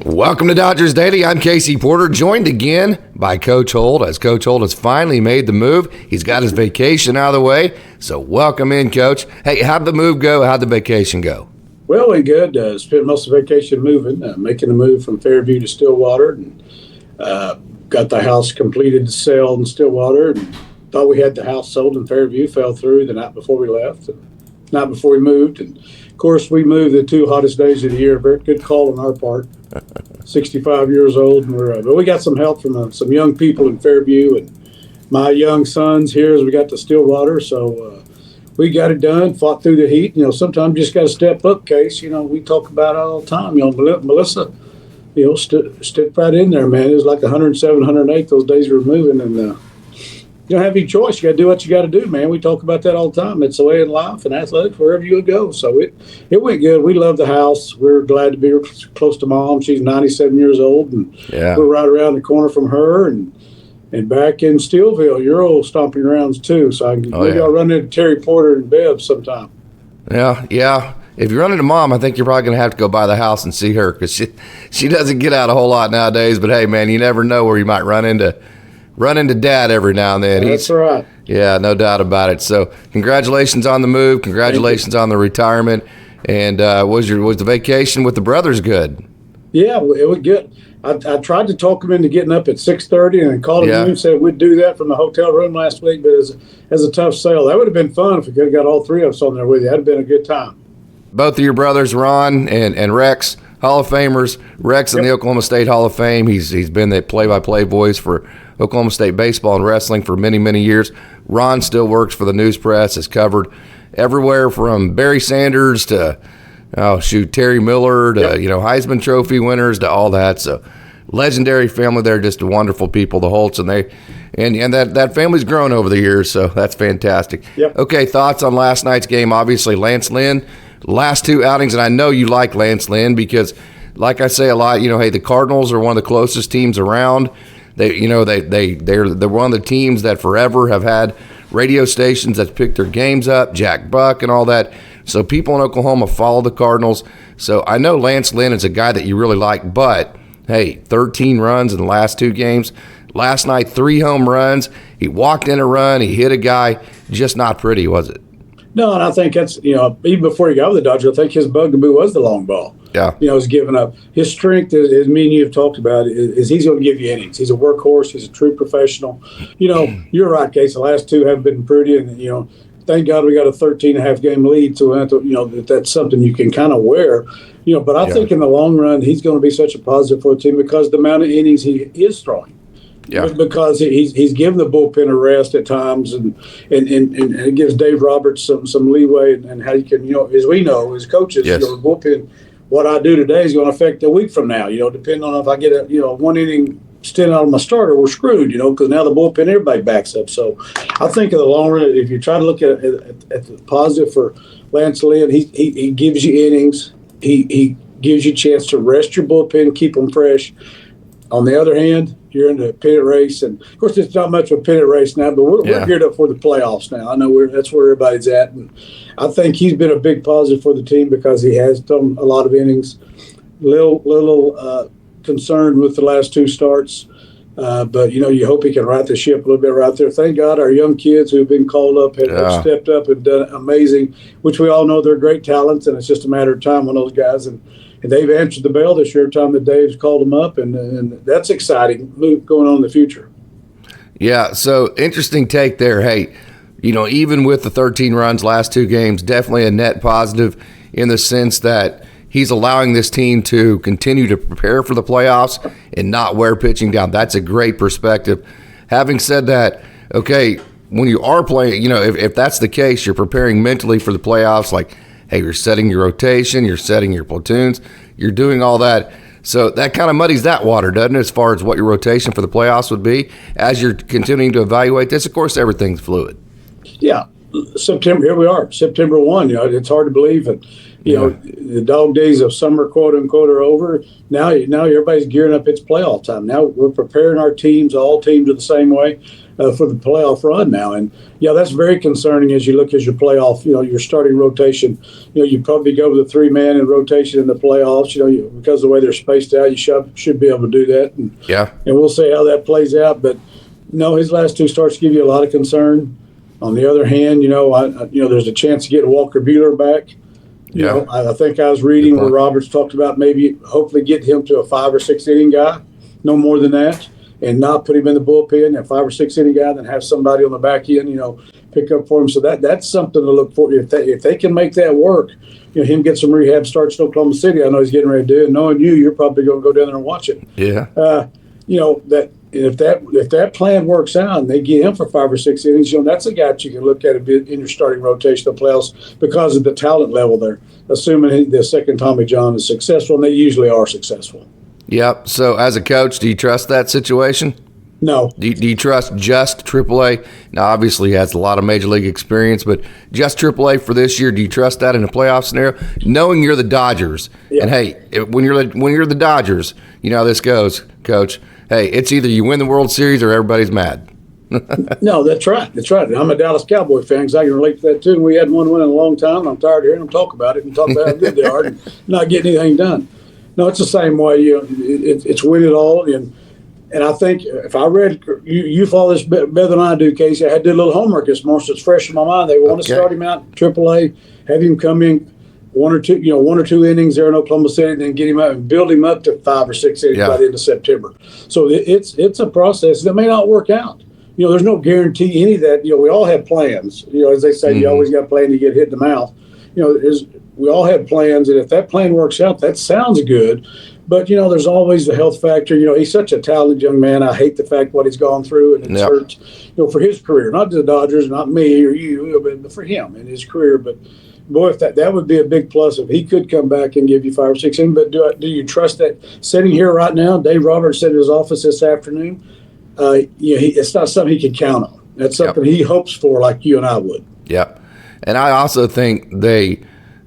Welcome to Dodgers Daily. I'm Casey Porter, joined again by Coach Holt, as Coach Holt has finally made the move. He's got his vacation out of the way, so welcome in, Coach. Hey, how'd the move go? How'd the vacation go? Well, we good. Spent most of the vacation moving, making the move from Fairview to Stillwater, and got the house completed to sell in Stillwater. And thought we had the house sold in Fairview, fell through the night before we left, night before we moved. And of course, we moved the two hottest days of the year. Very good call on our part. 65 years old, and but we got some help from some young people in Fairview, and my young sons here as we got to Stillwater. So we got it done, fought through the heat. Sometimes you just got to step up, Case. We talk about it all the time. Melissa, stepped right in there, man. It was like 107, 108 those days we were moving, and you don't have any choice. You got to do what you got to do, man. We talk about that all the time. It's the way in life and athletics, wherever you go. So it went good. We love the house. We're glad to be close to Mom. She's 97 years old, and we're right around the corner from her. And back in Steelville, you're all stomping grounds too. So maybe I'll run into Terry Porter and Bev sometime. Yeah. If you run into Mom, I think you're probably going to have to go by the house and see her, because she doesn't get out a whole lot nowadays. But hey, man, you never know where you might run into Dad every now and then. That's right. Yeah, no doubt about it. So congratulations on the move. Congratulations on the retirement. And was the vacation with the brothers good? Yeah, it was good. I tried to talk them into getting up at 6:30 and called them and said we'd do that from the hotel room last week, but as a tough sale. That would have been fun if we could have got all three of us on there with you. That would have been a good time. Both of your brothers, Ron and Rex, Hall of Famers. Rex in the Oklahoma State Hall of Fame. He's been the play-by-play voice for Oklahoma State baseball and wrestling for many, many years. Ron still works for the news press, has covered everywhere from Barry Sanders to, Terry Miller to, Heisman Trophy winners to all that. So legendary family. They're just wonderful people, the Holts, and that family's grown over the years, so that's fantastic. Yep. Okay, thoughts on last night's game? Obviously, Lance Lynn, last two outings, and I know you like Lance Lynn because, like I say a lot, the Cardinals are one of the closest teams around. They're one of the teams that forever have had radio stations that pick their games up, Jack Buck and all that. So people in Oklahoma follow the Cardinals. So I know Lance Lynn is a guy that you really like, but hey, 13 runs in the last two games. Last night, 3 home runs. He walked in a run. He hit a guy. Just not pretty, was it? No, and I think that's, even before he got with the Dodgers, I think his bugaboo was the long ball. Yeah. He's giving up. His strength, as me and you have talked about, is he's going to give you innings. He's a workhorse. He's a true professional. You're right, Case. The last two haven't been pretty, and, thank God we got a 13.5 game lead. So, that's something you can kind of wear. But I think in the long run, he's going to be such a positive for the team because the amount of innings he is throwing. Yeah. Because he's given the bullpen a rest at times, and it gives Dave Roberts some leeway and how you can, as we know, as coaches, the bullpen, what I do today is going to affect a week from now, depending on if I get a, 1 inning stint out of my starter, we're screwed, because now the bullpen, everybody backs up. So I think in the long run, if you try to look at the positive for Lance Lynn, he gives you innings. He gives you a chance to rest your bullpen, keep them fresh. On the other hand, you're in the pennant race, and of course, it's not much of a pennant race now, but we're geared up for the playoffs now. I know that's where everybody's at, and I think he's been a big positive for the team because he has done a lot of innings. Little concerned with the last two starts, but you hope he can right the ship a little bit right there. Thank God our young kids who've been called up have stepped up and done amazing, which we all know they're great talents, and it's just a matter of time on those guys. And they've answered the bell this year, time that Dave's called them up, and that's exciting move going on in the future. Yeah, so interesting take there. Hey, even with the 13 runs last two games, definitely a net positive in the sense that he's allowing this team to continue to prepare for the playoffs and not wear pitching down. That's a great perspective. Having said that, okay, when you are playing, if that's the case, you're preparing mentally for the playoffs, like, hey, you're setting your rotation, you're setting your platoons, you're doing all that. So that kind of muddies that water, doesn't it, as far as what your rotation for the playoffs would be as you're continuing to evaluate this? Of course, everything's fluid. Yeah. Here we are, September 1. It's hard to believe it. The dog days of summer, quote unquote, are over. Now everybody's gearing up. It's playoff time. Now we're preparing our teams. All teams are the same way. for the playoff run now. And yeah, that's very concerning as you look at your playoff, your starting rotation. You probably go with a 3-man in rotation in the playoffs, because of the way they're spaced out, you should be able to do that. And we'll see how that plays out. But no, his last 2 starts give you a lot of concern. On the other hand, there's a chance to get Walker Buehler back. I think I was reading where Roberts talked about maybe hopefully get him to a 5 or 6 inning guy, no more than that, and not put him in the bullpen, a 5 or 6 inning guy, then have somebody on the back end, pick up for him. So that's something to look for. If they can make that work, him get some rehab starts in Oklahoma City, I know he's getting ready to do it. And knowing you're probably going to go down there and watch it. Yeah. If that plan works out and they get him for 5 or 6 innings, that's a guy that you can look at a bit in your starting rotation of playoffs because of the talent level there, assuming the second Tommy John is successful, and they usually are successful. Yep. So as a coach, do you trust that situation? No. Do you trust just AAA? Now, obviously, he has a lot of Major League experience, but just AAA for this year, do you trust that in a playoff scenario? Knowing you're the Dodgers, and hey, when you're the Dodgers, you know how this goes, Coach. Hey, it's either you win the World Series or everybody's mad. No, that's right. I'm a Dallas Cowboy fan because I can relate to that too. We hadn't won in a long time. I'm tired of hearing them talk about it and talk about how good they are and not getting anything done. No, it's the same way. It's win it all. And I think if I read, you follow this better than I do, Casey. I did a little homework this morning, so it's fresh in my mind. They want to start him out AAA, have him come in one or two innings there in Oklahoma City, then get him up and build him up to 5 or 6 innings by the end of September. So it's a process that may not work out. There's no guarantee any of that. We all have plans. As they say, you always got a plan to get hit in the mouth. We all have plans, and if that plan works out, that sounds good. But, there's always the health factor. He's such a talented young man. I hate the fact what he's gone through, and it's hurt, for his career, not the Dodgers, not me or you, but for him and his career. But, boy, if that would be a big plus if he could come back and give you 5 or 6 innings. But do you trust that? Sitting here right now, Dave Roberts said in his office this afternoon, it's not something he can count on. That's something he hopes for like you and I would. Yep. And I also think they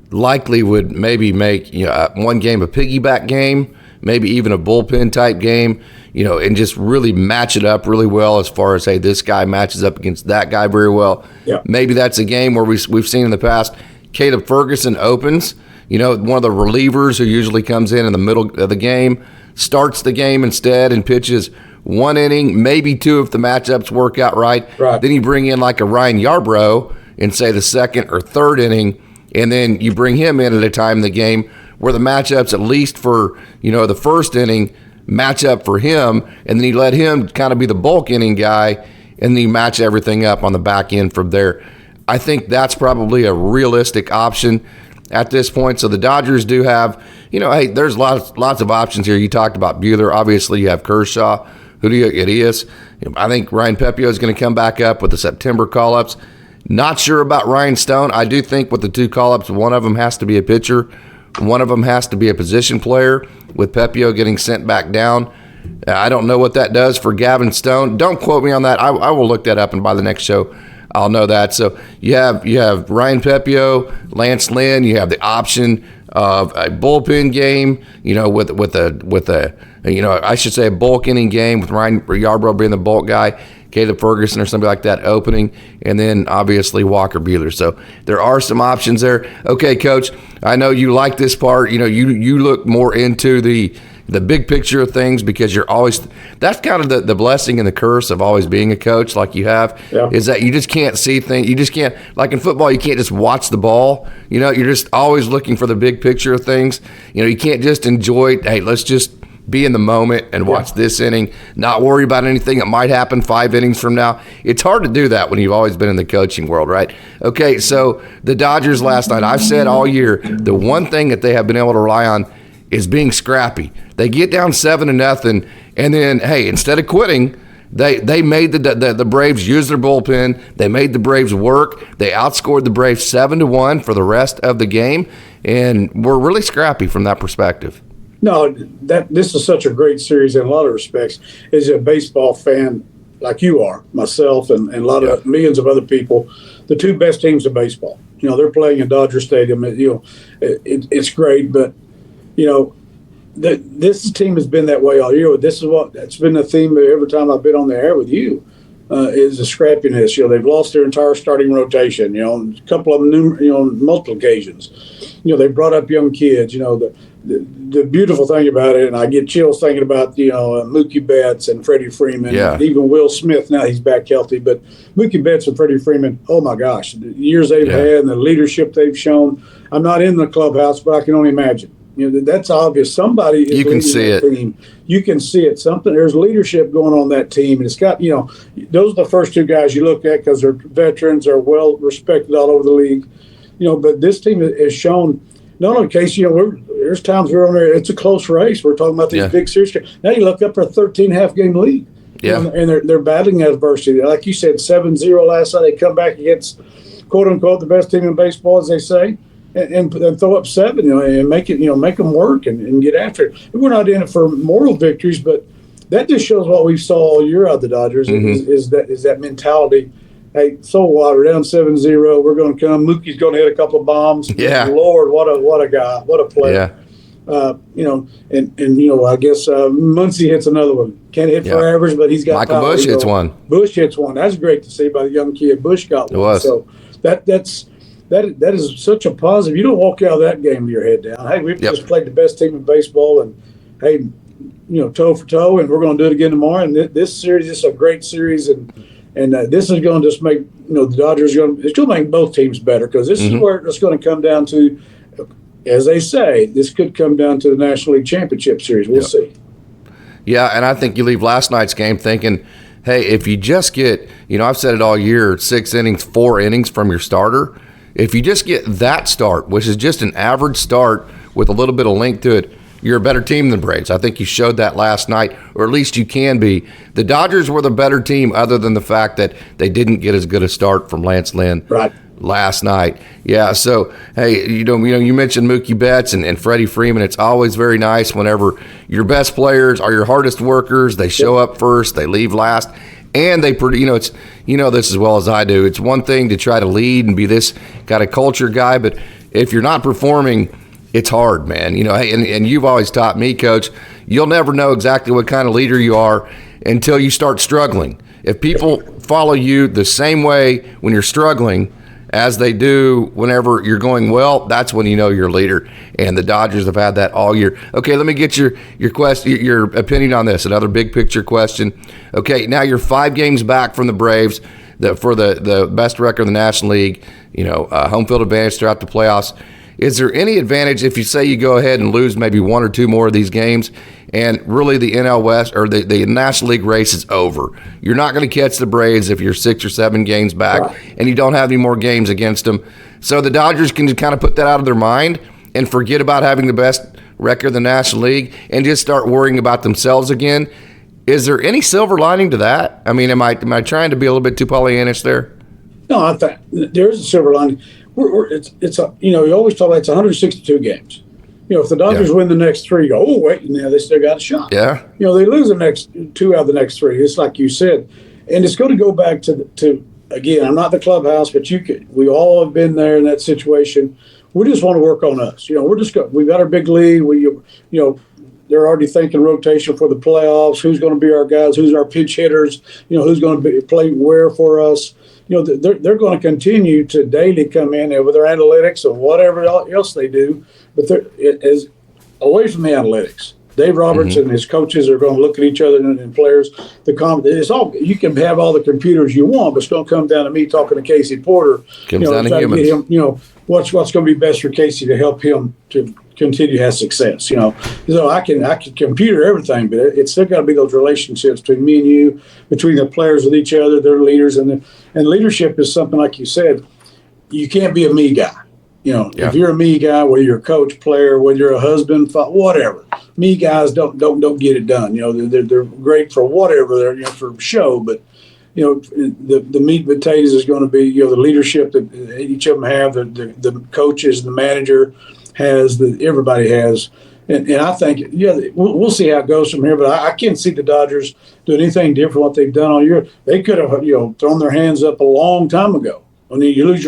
likely would maybe make one game a piggyback game, maybe even a bullpen type game, and just really match it up really well as far as, hey, this guy matches up against that guy very well. Yeah. Maybe that's a game where we've seen in the past Caleb Ferguson opens, one of the relievers who usually comes in the middle of the game, starts the game instead and pitches 1 inning, maybe 2 if the matchups work out right. Then you bring in like a Ryan Yarbrough in, say, the 2nd or 3rd inning, and then you bring him in at a time in the game where the matchups, at least for, the 1st inning, match up for him, and then you let him kind of be the bulk inning guy, and then you match everything up on the back end from there. I think that's probably a realistic option at this point. So the Dodgers do have, hey, there's lots of options here. You talked about Buehler. Obviously, you have Kershaw. Who do you get? Diaz. I think Ryan Pepiot is going to come back up with the September call-ups. Not sure about Ryan Stone. I do think with the 2 call-ups, one of them has to be a pitcher. One of them has to be a position player, with Pepiot getting sent back down. I don't know what that does for Gavin Stone. Don't quote me on that. I will look that up, and by the next show, I'll know that. So you have Ryan Pepiot, Lance Lynn. You have the option of a bullpen game, with a I should say a bulk inning game with Ryan Yarbrough being the bulk guy, Caleb Ferguson or somebody like that opening, and then obviously Walker Buehler. So there are some options there. Okay, Coach, I know you like this part. You look more into the big picture of things because you're always – that's kind of the blessing and the curse of always being a coach like you have, is that you just can't see things. You just can't – like in football, you can't just watch the ball. You're just always looking for the big picture of things. You can't just enjoy – hey, let's just – be in the moment and watch this inning, not worry about anything that might happen 5 innings from now. It's hard to do that when you've always been in the coaching world, right? Okay, so the Dodgers last night, I've said all year, the one thing that they have been able to rely on is being scrappy. They get down 7-0, and then, hey, instead of quitting, they made the Braves use their bullpen. They made the Braves work. They outscored the Braves 7-1 for the rest of the game, and we're really scrappy from that perspective. No, this is such a great series in a lot of respects. As a baseball fan like you are, myself, and a lot of millions of other people, the 2 best teams of baseball. They're playing in Dodger Stadium. It's great, but this team has been that way all year. This is that's been the theme every time I've been on the air with you. is the scrappiness. They've lost their entire starting rotation. A couple of them, multiple occasions. They brought up young kids. The beautiful thing about it, and I get chills thinking about Mookie Betts and Freddie Freeman, and even Will Smith. Now he's back healthy, but Mookie Betts and Freddie Freeman. Oh my gosh, the years they've had and the leadership they've shown. I'm not in the clubhouse, but I can only imagine. That's obvious. Somebody is leading that team. You can see it. There's leadership going on that team, and it's got those are the first two guys you look at because they're veterans, are well respected all over the league. But this team has shown. Not only Casey, there's times we're on there. It's a close race. We're talking about these big series. Now you look up for a 13.5 game lead. And they're battling adversity. Like you said, 7-0 last night. They come back against quote unquote the best team in baseball, as they say. And throw up 7, and make them work and get after it. We're not in it for moral victories, but that just shows what we saw all year out of the Dodgers is that mentality. Hey, so what? We're down 7-0. We're going to come. Mookie's going to hit a couple of bombs. Yeah. Lord, what a guy, what a player. Yeah. I guess Muncy hits another one. Can't hit for average, but he's got Michael power. Bush hits one. Bush hits one. That's great to see by the young kid. Bush got one. It was. So that is such a positive. You don't walk out of that game with your head down. Hey, we've just played the best team in baseball, and hey, toe for toe, and we're going to do it again tomorrow. And this series is a great series, and this is going to just make the Dodgers it's going to make both teams better because this is where it's going to come down to. As they say, this could come down to the National League Championship Series. We'll see. Yeah, and I think you leave last night's game thinking, hey, if you just get, I've said it all year, 6 innings, 4 innings from your starter. If you just get that start, which is just an average start with a little bit of length to it, you're a better team than Braves. I think you showed that last night, or at least you can be. The Dodgers were the better team other than the fact that they didn't get as good a start from Lance Lynn last night. Yeah, so, hey, you mentioned Mookie Betts and Freddie Freeman. It's always very nice whenever your best players are your hardest workers. They show up first, they leave last. And they, this as well as I do. It's one thing to try to lead and be this kind of culture guy, but if you're not performing, it's hard, man. And you've always taught me, Coach, you'll never know exactly what kind of leader you are until you start struggling. If people follow you the same way when you're struggling as they do whenever you're going well, that's when you know you're a leader. And the Dodgers have had that all year. Okay, let me get your question, your opinion on this. Another big picture question. Okay, now you're 5 games back from the Braves for the best record in the National League. Home field advantage throughout the playoffs. Is there any advantage if you say you go ahead and lose maybe 1 or 2 more of these games and really the NL West or the National League race is over? You're not going to catch the Braves if you're 6 or 7 games back and you don't have any more games against them. So the Dodgers can just kind of put that out of their mind and forget about having the best record in the National League and just start worrying about themselves again. Is there any silver lining to that? I mean, am I trying to be a little bit too Pollyannish there? No, I think there's a silver lining. You always talk about it's 162 games. If the Dodgers win the next 3, you go, oh, wait, they still got a shot. Yeah. They lose the next 2 out of the next 3. It's like you said. And it's going to go back to again, I'm not the clubhouse, but we all have been there in that situation. We just want to work on us. We've got our big lead. They're already thinking rotation for the playoffs. Who's going to be our guys? Who's our pinch hitters? Who's going to play where for us? They're going to continue to daily come in with their analytics or whatever else they do, but they're away from the analytics. Dave Roberts and his coaches are going to look at each other and players. It's all you can have all the computers you want, but it's going to come down to me talking to Casey Porter. Comes down to humans. Get him, what's going to be best for Casey to help him to continue to have success. So I can computer everything, but it's still got to be those relationships between me and you, between the players with each other, their leaders, and leadership is something like you said. You can't be a me guy. If you're a me guy, whether you're a coach, player, whether you're a husband, whatever, me guys don't get it done. They're great for whatever they're for show, but the meat and potatoes is going to be the leadership that each of them have, the coaches, the manager has, everybody has, and I think we'll see how it goes from here. But I can't see the Dodgers doing anything different from what they've done all year. They could have thrown their hands up a long time ago. You lose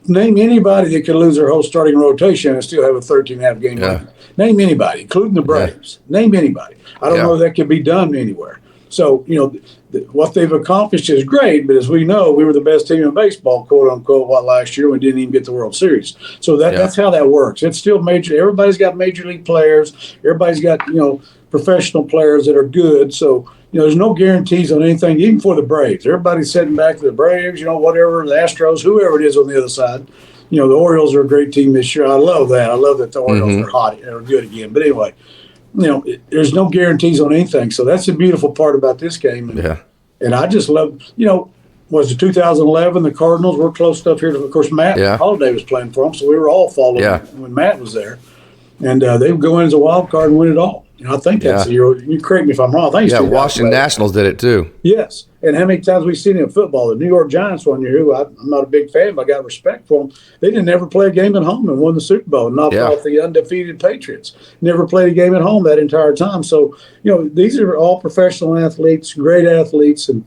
name anybody that could lose their whole starting rotation and still have a 13.5 game lead. Name anybody, including the Braves. Name anybody. I don't know if that could be done anywhere. So, what they've accomplished is great, but as we know, we were the best team in baseball, quote unquote, last year. We didn't even get the World Series. So that's how that works. It's still major. Everybody's got major league players. Everybody's got, professional players that are good. So, there's no guarantees on anything, even for the Braves. Everybody's sitting back to the Braves, whatever, the Astros, whoever it is on the other side. The Orioles are a great team this year. I love that. I love that the Orioles are hot and are good again. But anyway, there's no guarantees on anything. So that's the beautiful part about this game. And I just love, was it 2011, the Cardinals were close up here. Of course, Matt Holliday was playing for them, so we were all following when Matt was there. And they would go in as a wild card and win it all. I think that's the year. You correct me if I'm wrong. I think Washington Nationals did it too. Yes. And how many times we've seen it in football? The New York Giants one year, who I'm not a big fan, but I got respect for them. They didn't ever play a game at home and won the Super Bowl and knocked off the undefeated Patriots. Never played a game at home that entire time. So, these are all professional athletes, great athletes, and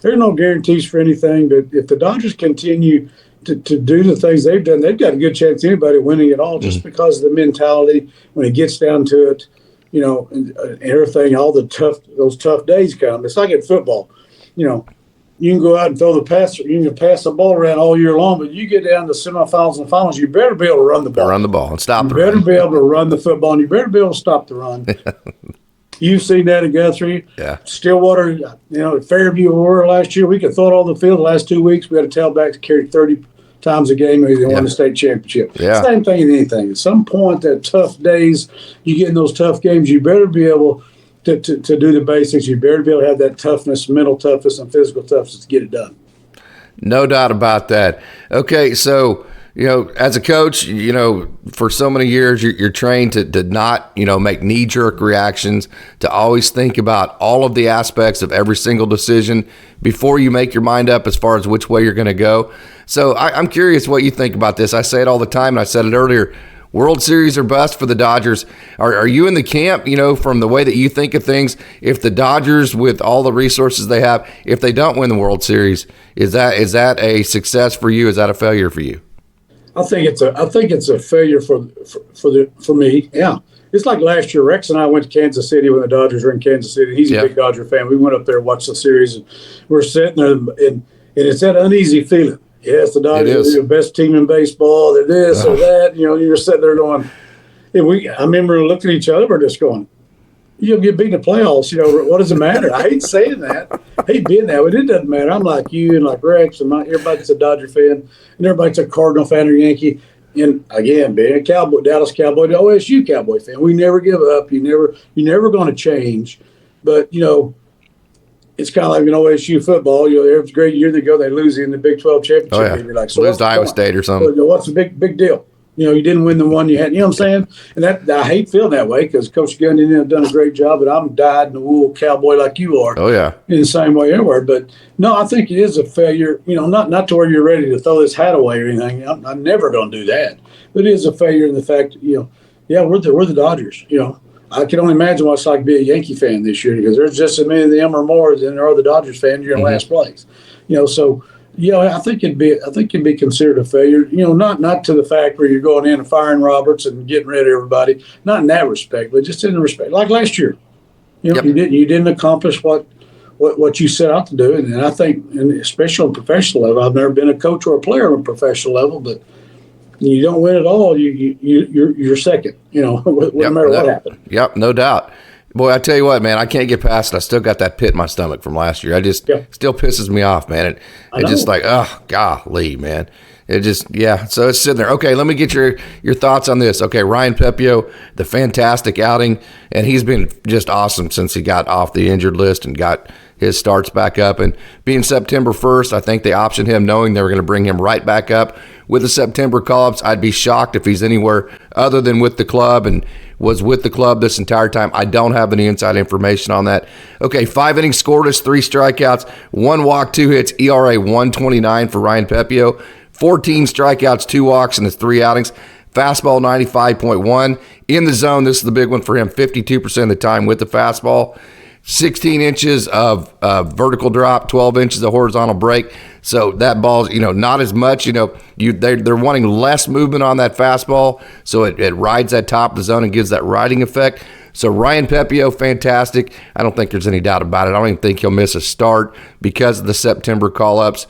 there's no guarantees for anything. But if the Dodgers continue to do the things they've done, they've got a good chance of anybody winning it all just because of the mentality when it gets down to it. And everything, all those tough days come. It's like in football. You can go out and throw the pass, you can pass the ball around all year long, but you get down to semifinals and finals, you better be able to run the ball. Run the ball and stop the run. You better be able to run the football, and you better be able to stop the run. You've seen that at Guthrie. Yeah. Stillwater, at Fairview we were last year, we could throw it all the field the last 2 weeks. We had a tailback to carry 30 times a game, maybe they won the state championship. Yeah. Same thing in anything. At some point, that tough days, you get in those tough games, you better be able to do the basics. You better be able to have that toughness, mental toughness, and physical toughness to get it done. No doubt about that. Okay, so, as a coach, for so many years, you're trained to not, make knee-jerk reactions, to always think about all of the aspects of every single decision before you make your mind up as far as which way you're going to go. So I'm curious what you think about this. I say it all the time, and I said it earlier. World Series or bust for the Dodgers. Are you in the camp, from the way that you think of things, if the Dodgers, with all the resources they have, if they don't win the World Series, is that a success for you? Is that a failure for you? I think it's a failure for me. Yeah. It's like last year, Rex and I went to Kansas City when the Dodgers were in Kansas City. He's a big Dodger fan. We went up there and watched the series, and we're sitting there, and it's that uneasy feeling. Yes, the Dodgers are the best team in baseball. They're this or that. You're sitting there going, I remember looking at each other, we're just going, you'll get beat in the playoffs. What does it matter? I hate saying that. I hate being that, but it doesn't matter. I'm like you and like Rex, and everybody's a Dodger fan, and everybody's a Cardinal fan or Yankee. And again, being a Cowboy, Dallas Cowboy, the OSU Cowboy fan, we never give up. You're never going to change. But, it's kind of like an OSU football. Every great year they go, they lose in the Big 12 championship. Oh, yeah. You're like, so lose to Iowa State or something. What's the big deal? You didn't win the one you had. You know what I'm saying? And that I hate feeling that way because Coach Gunn have done a great job, but I'm dyed-in-the-wool Cowboy like you are. Oh, yeah. In the same way everywhere. But, no, I think it is a failure. Not to where you're ready to throw this hat away or anything. I'm never going to do that. But it is a failure in the fact, we're the Dodgers, I can only imagine what it's like to be a Yankee fan this year because there's just as many of them or more than there are the Dodgers fans. You're in last place, So I think it'd be considered a failure. Not to the fact where you're going in and firing Roberts and getting rid of everybody. Not in that respect, but just in the respect like last year. You didn't accomplish what you set out to do, and I think, and especially on a professional level, I've never been a coach or a player on a professional level, but. You don't win at all, you're second, no matter what happened. Yep, no doubt. Boy, I tell you what, man, I can't get past it. I still got that pit in my stomach from last year. Still pisses me off, man. It just like, oh, golly, man. It just, so it's sitting there. Okay, let me get your thoughts on this. Okay, Ryan Pepiot, the fantastic outing, and he's been just awesome since he got off the injured list and got his starts back up. And being September 1st, I think they optioned him knowing they were going to bring him right back up with the September call-ups. I'd be shocked if he's anywhere other than with the club and was with the club this entire time. I don't have any inside information on that. Okay, 5 innings scoreless, 3 strikeouts, 1 walk, 2 hits, ERA 1.29 for Ryan Pepiot, 14 strikeouts, 2 walks in his 3 outings. Fastball 95.1. In the zone, this is the big one for him, 52% of the time with the fastball. 16 inches of vertical drop, 12 inches of horizontal break. So that ball's, not as much, they're wanting less movement on that fastball. So it rides that top of the zone and gives that riding effect. So Ryan Pepiot, fantastic. I don't think there's any doubt about it. I don't even think he'll miss a start because of the September call-ups.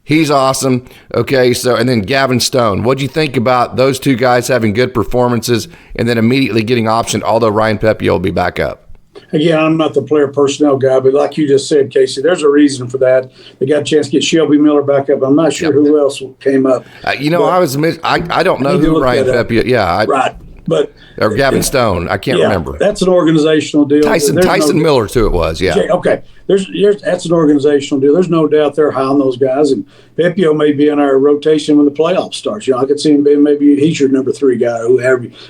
He's awesome. Okay, so and then Gavin Stone. What'd you think about those two guys having good performances and then immediately getting optioned, although Ryan Pepiot will be back up? Again, I'm not the player personnel guy, but like you just said, Casey, there's a reason for that. They got a chance to get Shelby Miller back up. I'm not sure who else came up. I don't know who Ryan Pepiot. Right. But or Gavin Stone, I can't remember. That's an organizational deal. Tyson Miller too. It was, yeah. Okay, that's an organizational deal. There's no doubt they're high on those guys, and Pepiot may be in our rotation when the playoffs starts. I could see him being maybe he's your number 3 guy,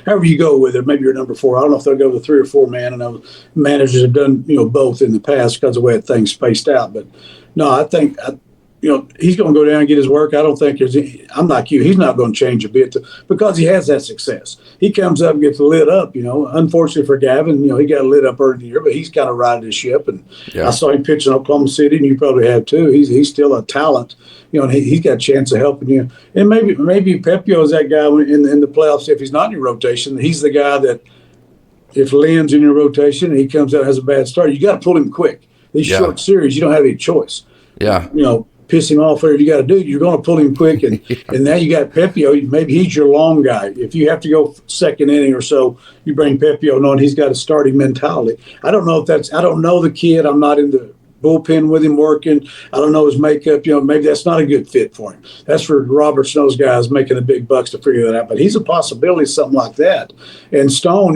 however you go with it. Maybe your number 4. I don't know if they'll go to 3 or 4 man. I know managers have done both in the past because of the way things spaced out. But no, I think. He's going to go down and get his work. I don't think I'm like you. He's not going to change a bit because he has that success. He comes up and gets lit up, Unfortunately for Gavin, he got lit up early in the year, but he's kind of riding his ship. And I saw him pitch in Oklahoma City, and you probably have too. He's still a talent, and he's got a chance of helping you. And maybe Pepiot is that guy in the playoffs. If he's not in your rotation, he's the guy that if Lynn's in your rotation and he comes out and has a bad start, you got to pull him quick. These short series, you don't have any choice. Yeah. Piss him off, whatever you got to do, you're going to pull him quick. And now you got Pepiot. Maybe he's your long guy. If you have to go second inning or so, you bring Pepiot on. He's got a starting mentality. I don't know the kid. I'm not in the bullpen with him working. I don't know his makeup. Maybe that's not a good fit for him. That's for Roberts and those guys making the big bucks to figure that out. But he's a possibility, something like that. And Stone,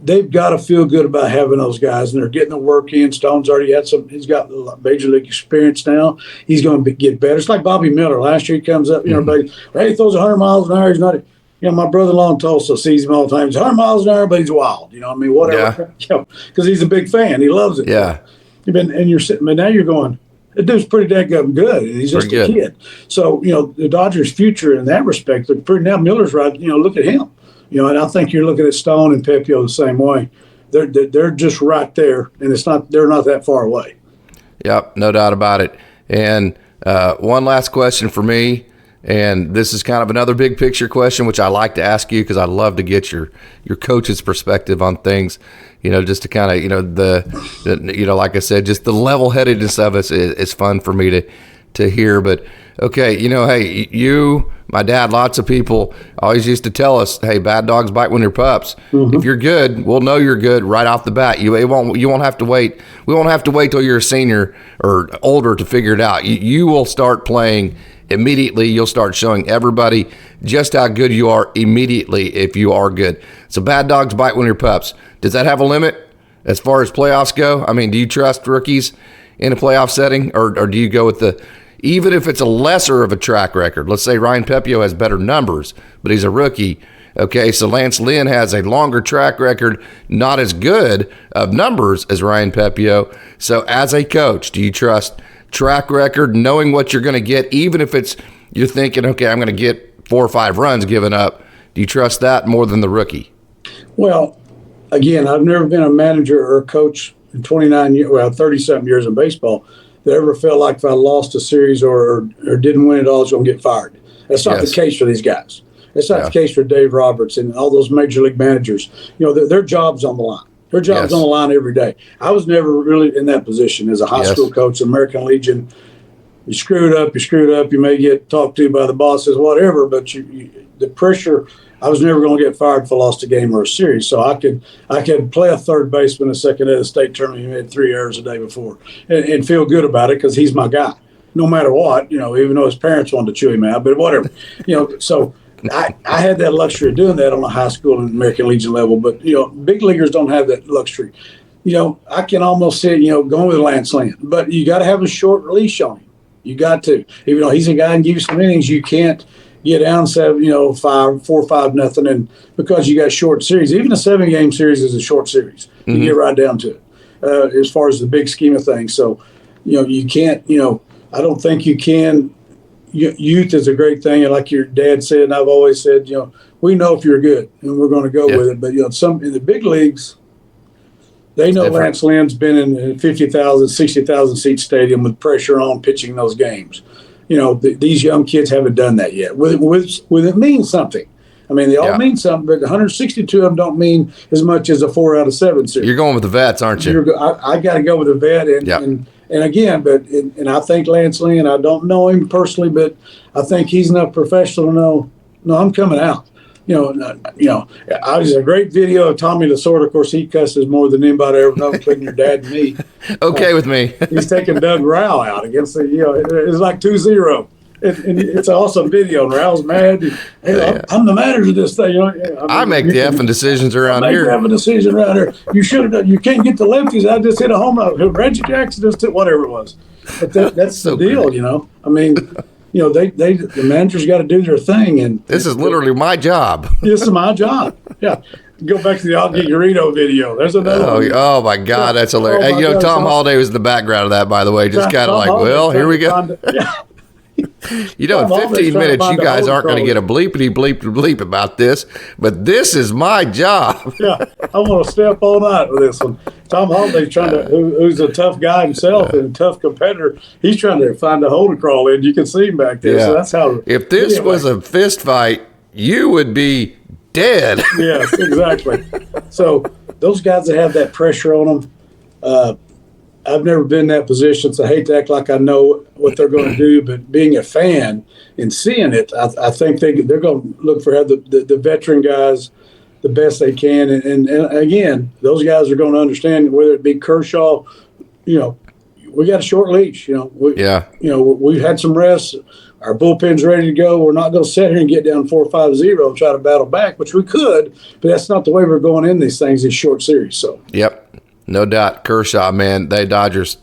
they've got to feel good about having those guys, and they're getting the work in. Stone's already he's got major league experience now. He's going to get better. It's like Bobby Miller. Last year he comes up, everybody, he throws 100 miles an hour. He's not, my brother-in-law in Tulsa sees him all the time. He's 100 miles an hour, but he's wild. Whatever. Because he's a big fan. He loves it. Yeah. And you're sitting, but now you're going, the dude's pretty dang good, and he's just a kid. So, the Dodgers' future in that respect, now Miller's right. Look at him. And I think you're looking at Stone and Pepiot the same way. They're just right there, and they're not that far away. Yep, no doubt about it. And one last question for me, and this is kind of another big picture question, which I like to ask you because I love to get your coach's perspective on things. Just to kind of like I said, just the level-headedness of it is fun for me to hear. But okay, hey, my dad, lots of people always used to tell us, hey, bad dogs bite when they're pups. Mm-hmm. If you're good, we'll know you're good right off the bat. You won't have to wait. We won't have to wait till you're a senior or older to figure it out. You will start playing immediately. You'll start showing everybody just how good you are immediately if you are good. So bad dogs bite when you're pups. Does that have a limit as far as playoffs go? I mean, do you trust rookies in a playoff setting, or do you go with even if it's a lesser of a track record? Let's say Ryan Pepiot has better numbers, but he's a rookie. Okay, so Lance Lynn has a longer track record, not as good of numbers as Ryan Pepiot. So as a coach, do you trust track record, knowing what you're going to get, even if you're thinking, okay, I'm going to get 4 or 5 runs given up? Do you trust that more than the rookie? Well, again, I've never been a manager or a coach in 30-something years in baseball that ever felt like if I lost a series or didn't win it all, I was going to get fired. That's not the case for these guys. That's not the case for Dave Roberts and all those major league managers. Their job's on the line. Their job's on the line every day. I was never really in that position as a high school coach, American Legion. You screwed up. You may get talked to by the bosses, whatever, but the pressure, I was never going to get fired if I lost a game or a series. So I could play a third baseman a second at a state tournament. He made 3 errors the day before and feel good about it because he's my guy, no matter what, even though his parents wanted to chew him out, but whatever, so I had that luxury of doing that on a high school and American Legion level, but, big leaguers don't have that luxury. I can almost say, going with Lance Lynn, but you got to have a short release on him. You got to, even though he's a guy who can give you some innings, you can't get down 4 or 5 nothing, and because you got short series, even a 7-game series is a short series. You get right down to it as far as the big scheme of things. So, you can't, I don't think you can. Youth is a great thing, and like your dad said, and I've always said, we know if you're good, and we're going to go with it. But some in the big leagues, they know Lance Lynn's been in a 50,000, 60,000 seat stadium with pressure on pitching those games. These young kids haven't done that yet. With it means something. I mean, they all mean something, but 162 of them don't mean as much as a 4 out of 7 series. You're going with the vets, aren't you? I got to go with the vet, and again, and I think Lance Lynn, I don't know him personally, but I think he's enough professional to know, no, I'm coming out. I was a great video of Tommy Lasorda. Of course, he cusses more than anybody ever known, including your dad and me. Okay with me. He's taking Doug Rao out against it's like 2-0. And it's an awesome video. And Rao's mad. I'm the manager of this thing. I make the effing decisions around here. I make the effing decision around here. You should have done. You can't get the lefties. I just hit a home run. Reggie Jackson just hit whatever it was. But that's the deal, great. I mean, the manager's got to do their thing. And this is literally my job. This is my job. Yeah. Go back to the Garrido video. There's another one. Oh, my God. That's hilarious. Oh, hey, Tom Holliday was in the background of that, by the way. Just kind of like, well, here we go. In 15 minutes, you guys aren't going to get a bleep about this, but this is my job. Yeah, I'm going to stay up all night with this one. Tom Holliday's trying to, who's a tough guy himself and a tough competitor, he's trying to find a hole to crawl in. You can see him back there. Yeah. So that's how. If this was a fist fight, you would be dead. Yes, exactly. So those guys that have that pressure on them, I've never been in that position, so I hate to act like I know what they're going to do. But being a fan and seeing it, I think they're going to look for the veteran guys the best they can. And again, those guys are going to understand, whether it be Kershaw, we got a short leash. We've had some rests. Our bullpen's ready to go. We're not going to sit here and get down 4-5-0 and try to battle back, which we could, but that's not the way we're going in these things, these short series. So. Yep. No doubt. Kershaw, man, the Dodgers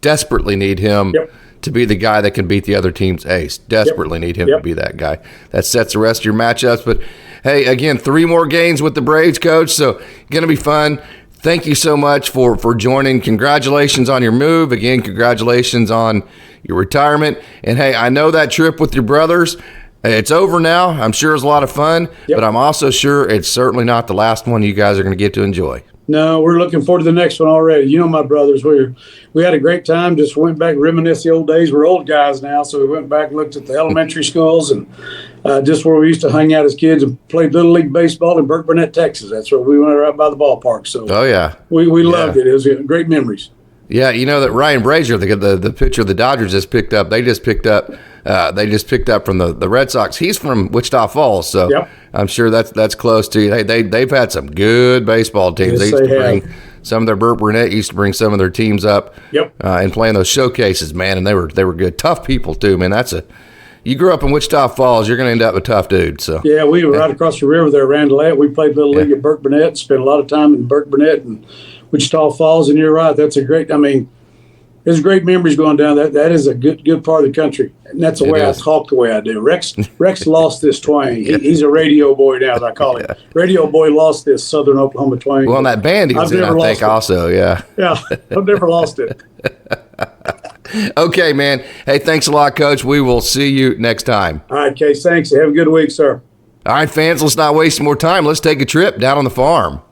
desperately need him to be the guy that can beat the other team's ace. Desperately need him to be that guy. That sets the rest of your matchups. But, hey, again, 3 more games with the Braves, Coach, so going to be fun. Thank you so much for joining. Congratulations on your move. Again, congratulations on your retirement. And, hey, I know that trip with your brothers, it's over now. I'm sure it was a lot of fun, but I'm also sure it's certainly not the last one you guys are going to get to enjoy. No, we're looking forward to the next one already. My brothers, we had a great time. Just went back, reminisce the old days. We're old guys now, so we went back and looked at the elementary schools and just where we used to hang out as kids and played Little League baseball in Burke Burnett, Texas. That's where we went right by the ballpark. So we loved it. It was great memories. Yeah, that Ryan Brazier, the pitcher the Dodgers just picked up. They just picked up from the Red Sox. He's from Wichita Falls, so I'm sure that's close to you. Hey, they've had some good baseball teams. Yes, they used to bring some of their Burke Burnett used to bring some of their teams up. And playing those showcases, man, and they were good, tough people too, man. You grew up in Wichita Falls, you're going to end up a tough dude. So yeah, we were right across the river there, Randolph. We played Little League at Burke Burnett. Spent a lot of time in Burke Burnett and Wichita Falls, and you're right. That's a great. There's great memories going down. That is a good part of the country, and that's the way I talk the way I do. Rex lost this twang. He's a radio boy now, as I call him. Radio boy lost this Southern Oklahoma twang. Well, on that band he was in, I think, also. Yeah, I've never lost it. Okay, man. Hey, thanks a lot, Coach. We will see you next time. All right, Case. Thanks. Have a good week, sir. All right, fans. Let's not waste more time. Let's take a trip down on the farm.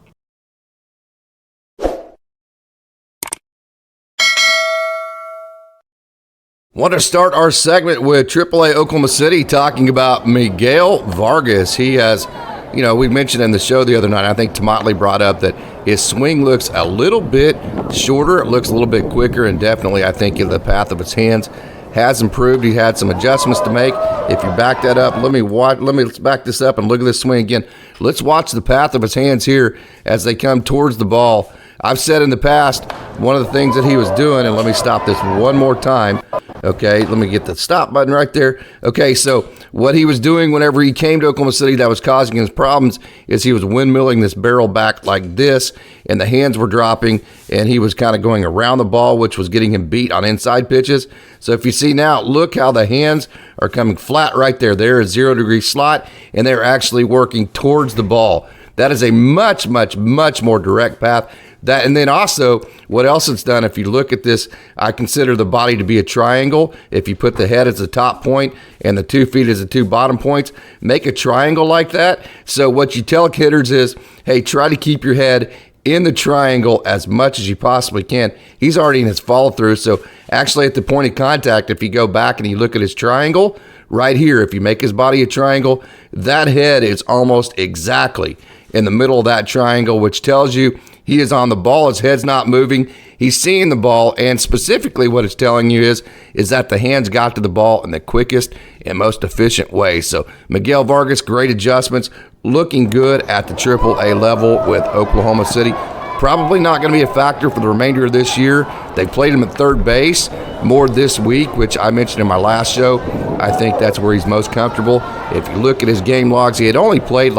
Want to start our segment with AAA Oklahoma City talking about Miguel Vargas. He has, we mentioned in the show the other night, I think Tomatley brought up that his swing looks a little bit shorter. It looks a little bit quicker, and definitely I think the path of his hands has improved. He had some adjustments to make. If you back that up, let's back this up and look at this swing again. Let's watch the path of his hands here as they come towards the ball. I've said in the past, one of the things that he was doing, and let me stop this one more time. Okay, let me get the stop button right there. Okay, so what he was doing whenever he came to Oklahoma City that was causing his problems is he was windmilling this barrel back like this, and the hands were dropping, and he was kind of going around the ball, which was getting him beat on inside pitches. So if you see now, look how the hands are coming flat right there. They're a 0-degree slot, and they're actually working towards the ball. That is a much, much, much more direct path. And then also, what else it's done, if you look at this, I consider the body to be a triangle. If you put the head as the top point and the 2 feet as the 2 bottom points, make a triangle like that. So what you tell hitters is, hey, try to keep your head in the triangle as much as you possibly can. He's already in his follow through. So actually at the point of contact, if you go back and you look at his triangle, right here, if you make his body a triangle, that head is almost exactly in the middle of that triangle, which tells you he is on the ball. His head's not moving. He's seeing the ball, and specifically what it's telling you is that the hands got to the ball in the quickest and most efficient way. So Miguel Vargas, great adjustments, looking good at the AAA level with Oklahoma City. Probably not going to be a factor for the remainder of this year. They played him at third base more this week, which I mentioned in my last show. I think that's where he's most comfortable. If you look at his game logs, he had only played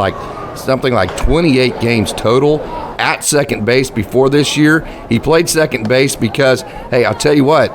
something like 28 games total at second base before this year. He played second base because, hey, I'll tell you what,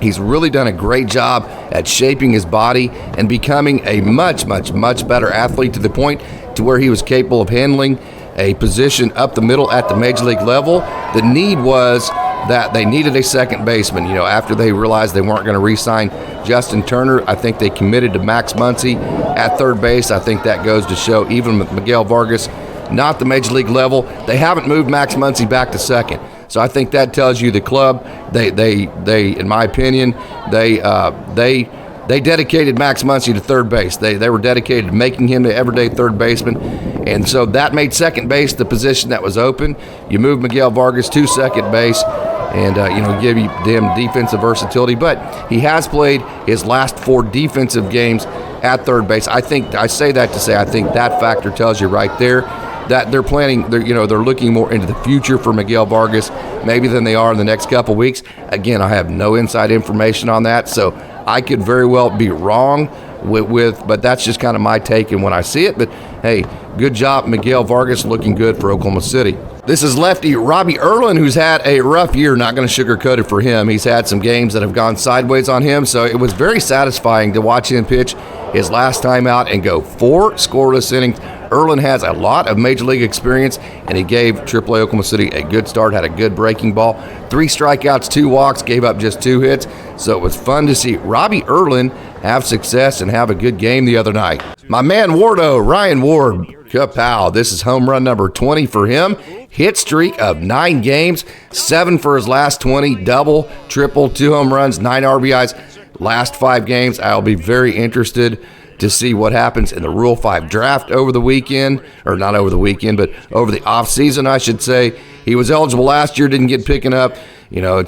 he's really done a great job at shaping his body and becoming a much, much, much better athlete to the point to where he was capable of handling a position up the middle at the major league level. The need was that they needed a second baseman. After they realized they weren't going to re-sign Justin Turner, I think they committed to Max Muncy at third base. I think that goes to show, even with Miguel Vargas, not the major league level, they haven't moved Max Muncy back to second. So I think that tells you the club, they in my opinion, they dedicated Max Muncy to third base. They were dedicated to making him the everyday third baseman. And so that made second base the position that was open. You move Miguel Vargas to second base and, give them defensive versatility. But he has played his last 4 defensive games at third base. I think that factor tells you right there that they're looking more into the future for Miguel Vargas maybe than they are in the next couple weeks. Again, I have no inside information on that, so I could very well be wrong but that's just kind of my take and when I see it. But hey, good job, Miguel Vargas, looking good for Oklahoma City. This is lefty Robbie Erlin, who's had a rough year. Not going to sugarcoat it for him. He's had some games that have gone sideways on him, so it was very satisfying to watch him pitch his last time out and go 4 scoreless innings. Erlin has a lot of major league experience, and he gave AAA Oklahoma City a good start, had a good breaking ball. 3 strikeouts, 2 walks, gave up just 2 hits. So it was fun to see Robbie Erlin have success and have a good game the other night. My man Wrobo, Ryan Ward, kapow. This is home run number 20 for him. Hit streak of 9 games, 7 for his last 20, double, triple, 2 home runs, 9 RBIs. Last 5 games, I'll be very interested to see what happens in the Rule 5 draft over the weekend, or not over the weekend, but over the offseason, I should say. He was eligible last year, didn't get picking up,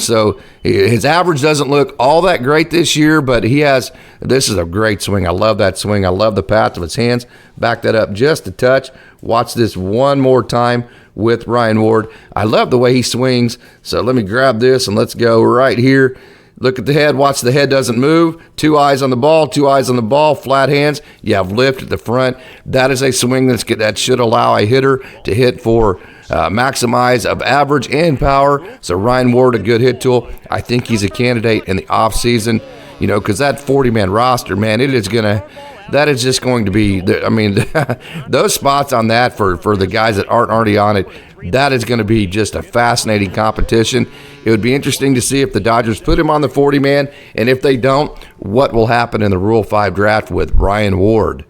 so his average doesn't look all that great this year, but this is a great swing. I love that swing. I love the path of his hands. Back that up just a touch. Watch this one more time with Ryan Ward. I love the way he swings, so let me grab this and let's go right here. Look at the head. Watch the head doesn't move. 2 eyes on the ball, flat hands. You have lift at the front. That is a swing that should allow a hitter to hit for maximize of average and power. So Ryan Ward, a good hit tool. I think he's a candidate in the offseason, because that 40-man roster, man, that is just going to be, those spots on that for the guys that aren't already on it, that is going to be just a fascinating competition. It would be interesting to see if the Dodgers put him on the 40-man, and if they don't, what will happen in the Rule 5 draft with Ryan Ward.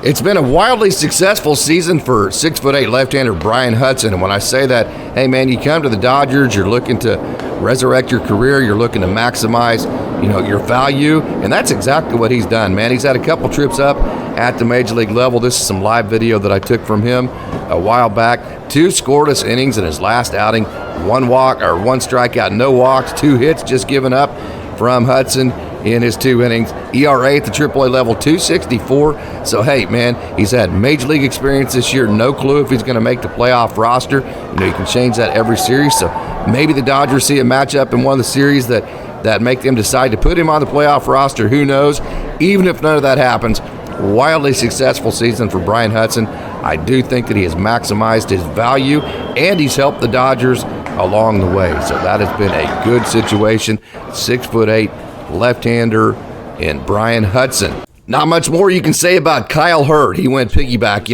It's been a wildly successful season for 6'8" left-hander Brian Hudson. And when I say that, hey man, you come to the Dodgers, you're looking to resurrect your career, you're looking to maximize, your value, and that's exactly what he's done, man. He's had a couple trips up at the major league level. This is some live video that I took from him a while back. 2 scoreless innings in his last outing, 1 walk or 1 strikeout, no walks, 2 hits just given up from Hudson in his 2 innings. ERA at the AAA level, 2.64. So, hey, man, he's had major league experience this year. No clue if he's going to make the playoff roster. You can change that every series. So maybe the Dodgers see a matchup in one of the series that make them decide to put him on the playoff roster. Who knows? Even if none of that happens, wildly successful season for Brian Hudson. I do think that he has maximized his value, and he's helped the Dodgers along the way. So that has been a good situation. 6'8" left-hander in Brian Hudson. Not much more you can say about Kyle Hurd. He went piggyback.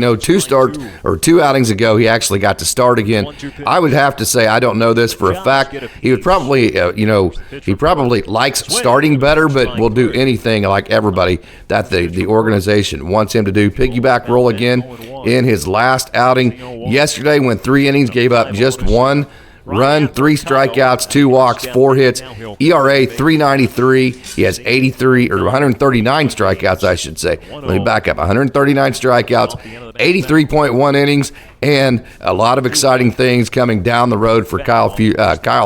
2 outings ago, he actually got to start again. I would have to say, I don't know this for a fact. He would probably, he probably likes starting better, but will do anything like everybody that the organization wants him to do. Piggyback role again in his last outing. Yesterday, went 3 innings, gave up just 1 run, 3 strikeouts, 2 walks, 4 hits, ERA 3.93. He has 139 strikeouts, I should say. Let me back up. 139 strikeouts, 83.1 innings, and a lot of exciting things coming down the road for Kyle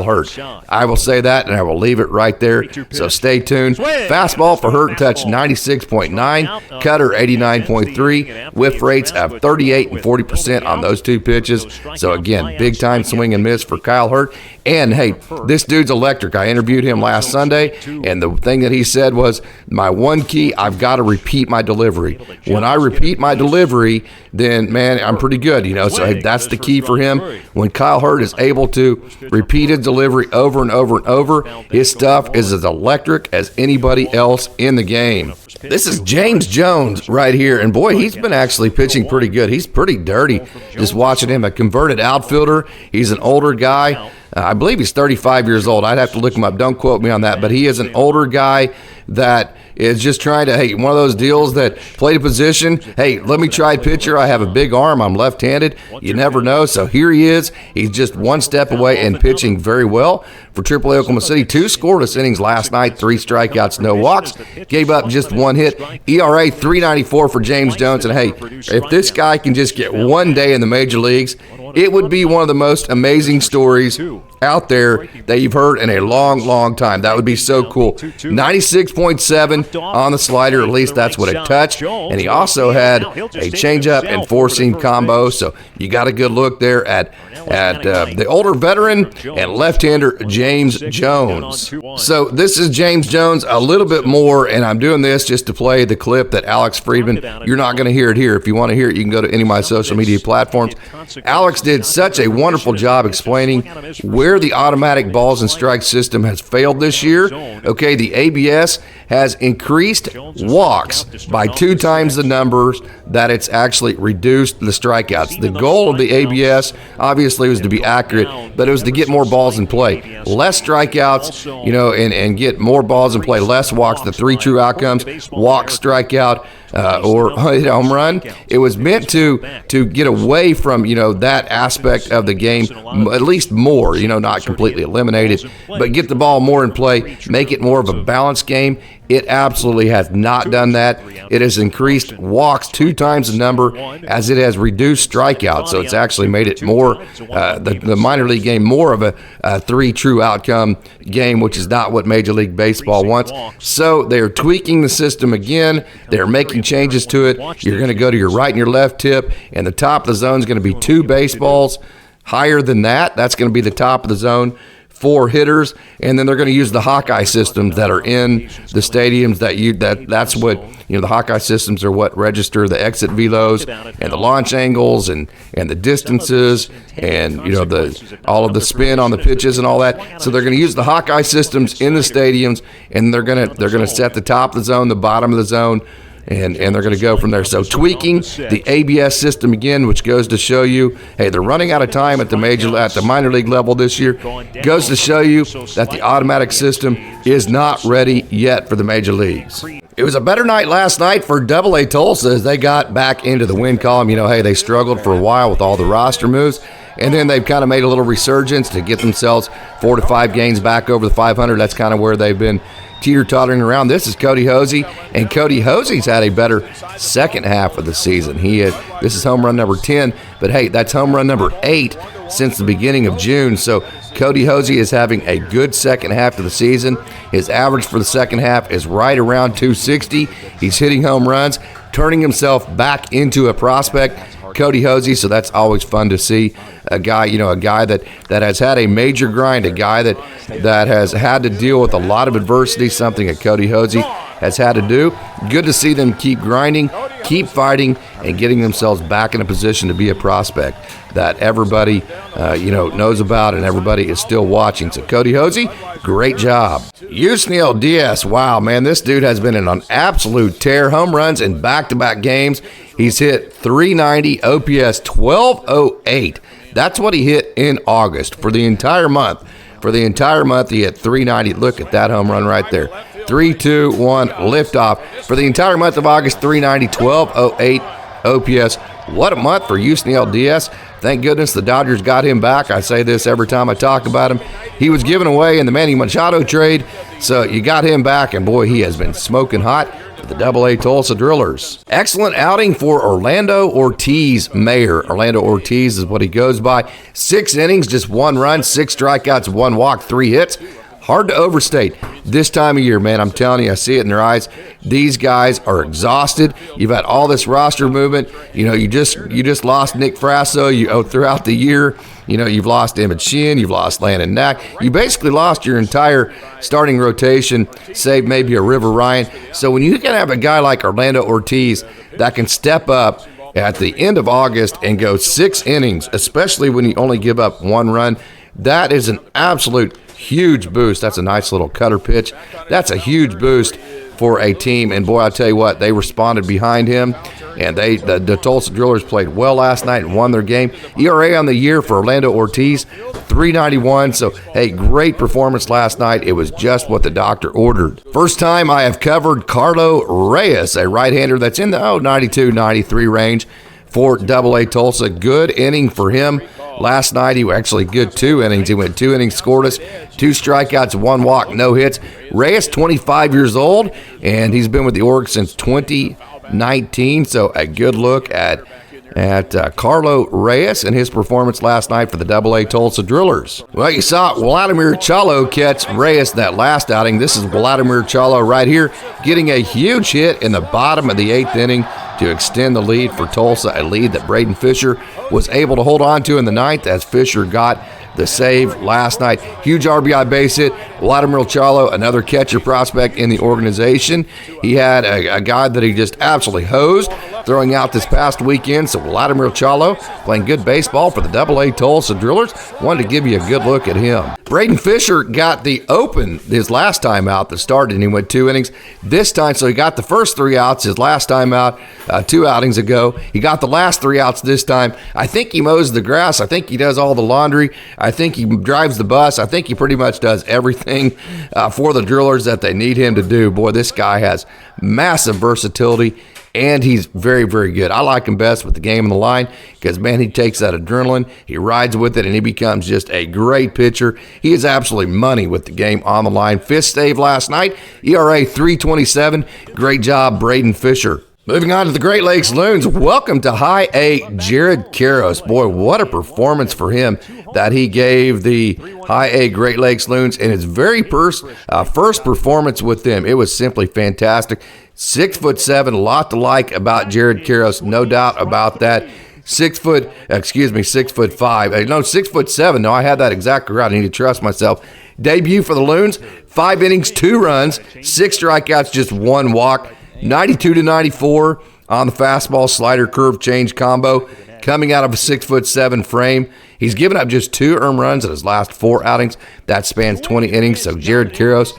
Hurt. I will say that, and I will leave it right there. So stay tuned. Fastball for Hurt touched 96.9, cutter 89.3, whiff rates of 38 and 40% on those 2 pitches. So again, big time swing and miss for Kyle Hurt. And hey, this dude's electric. I interviewed him last Sunday, and the thing that he said was, my one key, I've got to repeat my delivery. When I repeat my delivery, then, man, I'm pretty good, So hey, that's the key for him. When Kyle Hurt is able to repeat his delivery over and over and over, his stuff is as electric as anybody else in the game. This is James Jones right here, and boy, he's been actually pitching pretty good. He's pretty dirty. Just watching him, a converted outfielder. He's an older guy. I believe he's 35 years old. I'd have to look him up. Don't quote me on that, but he is an older guy that is just trying to, hey, one of those deals that played a position. Hey, let me try pitcher. I have a big arm. I'm left-handed. You never know. So here he is. He's just one step away and pitching very well for AAA Oklahoma City. 2 scoreless innings last night, 3 strikeouts, no walks. Gave up just 1 hit. ERA 3.94 for James Jones. And hey, if this guy can just get one day in the major leagues, it would be one of the most amazing stories out there that you've heard in a long, long time. That would be so cool. 96.7 on the slider, at least that's what it touched. And he also had a changeup and 4-seam combo, so you got a good look there at the older veteran and left-hander James Jones. So this is James Jones a little bit more, and I'm doing this just to play the clip that Alex Friedman, you're not going to hear it here. If you want to hear it, you can go to any of my social media platforms. Alex did such a wonderful job explaining where the automatic balls and strikes system has failed this year. Okay, the ABS has increased walks by 2 times the numbers that it's actually reduced the strikeouts. The goal of the ABS obviously was to be accurate, but it was to get more balls in play. Less strikeouts, and get more balls in play, less walks, the 3 true outcomes, walk, strikeout, or home run. It was meant to get away from, that aspect of the game, at least more, not completely eliminate it, but get the ball more in play, make it more of a balanced game. It absolutely has not done that. It has increased walks 2 times the number as it has reduced strikeouts. So it's actually made it more, the minor league game, more of a 3 true outcome game, which is not what Major League Baseball wants. So they're tweaking the system again. They're making changes to it. You're going to go to your right and your left tip, and the top of the zone is going to be 2 baseballs. Higher than that, that's going to be the top of the zone. 4 hitters, and then they're going to use the Hawkeye systems that are in the stadiums. That's what the Hawkeye systems are what register the exit velos and the launch angles and the distances and all of the spin on the pitches and all that. So they're going to use the Hawkeye systems in the stadiums, and they're going to set the top of the zone, the bottom of the zone. And they're going to go from there. So tweaking the ABS system again, which goes to show you, hey, they're running out of time at the minor league level this year. Goes to show you that the automatic system is not ready yet for the major leagues. It was a better night last night for AA Tulsa as they got back into the win column. Hey, they struggled for a while with all the roster moves. And then they've kind of made a little resurgence to get themselves 4 to 5 games back over the 500. That's kind of where they've been teeter-tottering around. This is Cody Hosey, and Cody Hosey's had a better second half of the season. This is home run number 10, but hey, that's home run number 8 since the beginning of June. So Cody Hosey is having a good second half of the season. His average for the second half is right around 260. He's hitting home runs, turning himself back into a prospect, Cody Hosey, so that's always fun to see. A guy that has had a major grind, a guy that has had to deal with a lot of adversity, something that Cody Hosey has had to do. Good to see them keep grinding, keep fighting, and getting themselves back in a position to be a prospect that everybody knows about and everybody is still watching. So Cody Hosey, great job. Yusniel Diaz, wow, man, this dude has been in an absolute tear. Home runs in back-to-back games. He's hit 390, OPS 1208. That's what he hit in August for the entire month. For the entire month, he hit 390. Look at that home run right there. 3-2-1 liftoff. For the entire month of August, 390, 1208 OPS. What a month for Yusniel Diaz. Thank goodness the Dodgers got him back. I say this every time I talk about him. He was given away in the Manny Machado trade, so you got him back, and boy, he has been smoking hot for the AA Tulsa Drillers. Excellent outing for Orlando Ortiz Mayer. Orlando Ortiz is what he goes by. 6 innings, just 1 run, 6 strikeouts, 1 walk, 3 hits. Hard to overstate this time of year, man. I'm telling you, I see it in their eyes. These guys are exhausted. You've had all this roster movement. You know, you just lost Nick Frasso. Throughout the year, you know, you've lost Emmett Sheehan, you've lost Landon Knack. You basically lost your entire starting rotation, save maybe a River Ryan. So when you can have a guy like Orlando Ortiz that can step up at the end of August and go 6 innings, especially when you only give up 1 run, that is an absolute huge boost. That's a nice little cutter pitch. That's a huge boost for a team. And boy, I'll tell you what, they responded behind him. And the Tulsa Drillers played well last night and won their game. ERA on the year for Orlando Ortiz, 3.91. So, hey, great performance last night. It was just what the doctor ordered. First time I have covered Carlo Reyes, a right-hander that's in the 92-93 range for AA Tulsa. Good inning for him. Last night, he was actually good 2 innings. He went 2 innings, scoreless, 2 strikeouts, 1 walk, no hits. Reyes, 25 years old, and he's been with the Org since 2019. So a good look at Carlo Reyes and his performance last night for the AA Tulsa Drillers. Well, you saw Vladimir Chalo catch Reyes that last outing. This is Vladimir Chalo right here getting a huge hit in the bottom of the 8th inning to extend the lead for Tulsa, a lead that Braden Fisher was able to hold on to in the 9th as Fisher got the save last night. Huge RBI base hit. Vladimir Chalo, another catcher prospect in the organization. He had a guy that he just absolutely hosed throwing out this past weekend. So Vladimir Chalo playing good baseball for the AA Tulsa Drillers. Wanted to give you a good look at him. Braden Fisher got the open his last time out that started, and he went 2 innings. This time, so he got the first 3 outs his last time out 2 outings ago. He got the last 3 outs this time. I think he mows the grass. I think he does all the laundry. I think he drives the bus. I think he pretty much does everything for the Drillers that they need him to do. Boy, this guy has massive versatility, and he's very, very good. I like him best with the game on the line because, man, he takes that adrenaline, he rides with it, and he becomes just a great pitcher. He is absolutely money with the game on the line. 5th save last night, ERA 3.27. Great job, Braden Fisher. Moving on to the Great Lakes Loons. Welcome to High A, Jared Karros. Boy, what a performance for him that he gave the High A Great Lakes Loons in his very first performance with them. It was simply fantastic. 6'7", a lot to like about Jared Karros, no doubt about that. 6'5". No, 6'7". No, I had that exactly right. I need to trust myself. Debut for the Loons, 5 innings, 2 runs, 6 strikeouts, just 1 walk. 92-94 on the fastball slider curve change combo, coming out of a 6'7" frame. He's given up just 2 earned runs in his last 4 outings. That spans 20 innings. So Jared Karros,